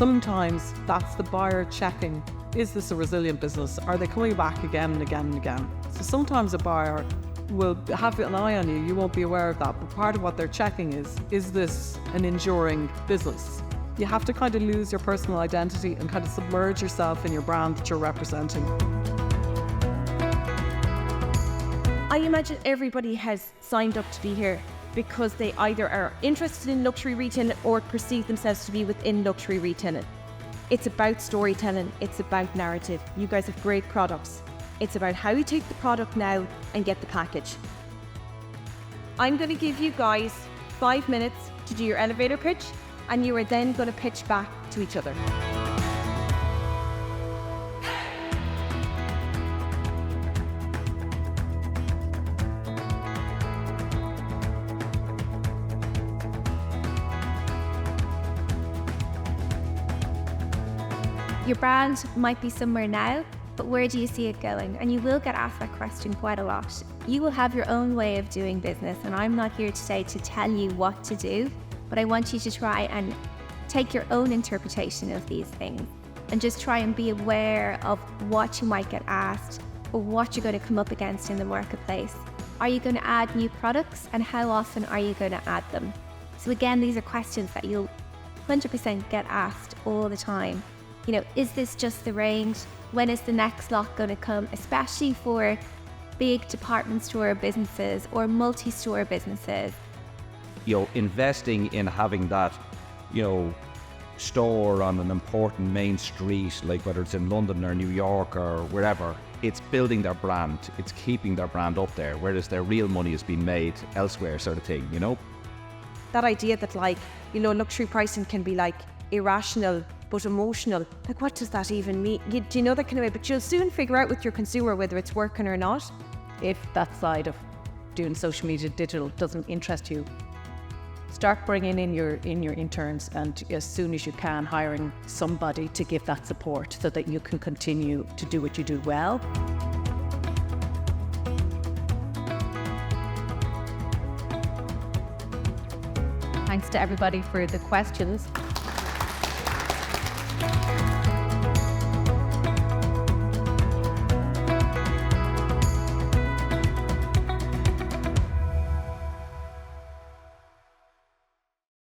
sometimes that's the buyer checking, is this a resilient business? Are they coming back again and again and again? So sometimes a buyer will have an eye on you, you won't be aware of that, but part of what they're checking is this an enduring business? You have to kind of lose your personal identity and kind of submerge yourself in your brand that you're representing. I imagine everybody has signed up to be here because they either are interested in luxury retailing or perceive themselves to be within luxury retailing. It's about storytelling, it's about narrative. You guys have great products. It's about how you take the product now and get the package. I'm going to give you guys 5 minutes to do your elevator pitch, and you are then going to pitch back to each other. Your brand might be somewhere now, but where do you see it going? And you will get asked that question quite a lot. You will have your own way of doing business, and I'm not here today to tell you what to do, but I want you to try and take your own interpretation of these things and just try and be aware of what you might get asked or what you're going to come up against in the marketplace. Are you going to add new products, and how often are you going to add them? So again, these are questions that you'll 100% get asked all the time. You know, is this just the range? When is the next lot going to come? Especially for big department store businesses or multi-store businesses. You know, investing in having that, you know, store on an important main street, like whether it's in London or New York or wherever, it's building their brand, it's keeping their brand up there, whereas their real money is being made elsewhere, sort of thing, you know? That idea that, like, you know, luxury pricing can be like irrational but emotional. Like, what does that even mean? Do you know that kind of way? But you'll soon figure out with your consumer whether it's working or not. If that side of doing social media digital doesn't interest you, start bringing in your interns, and as soon as you can, hiring somebody to give that support so that you can continue to do what you do well. Thanks to everybody for the questions.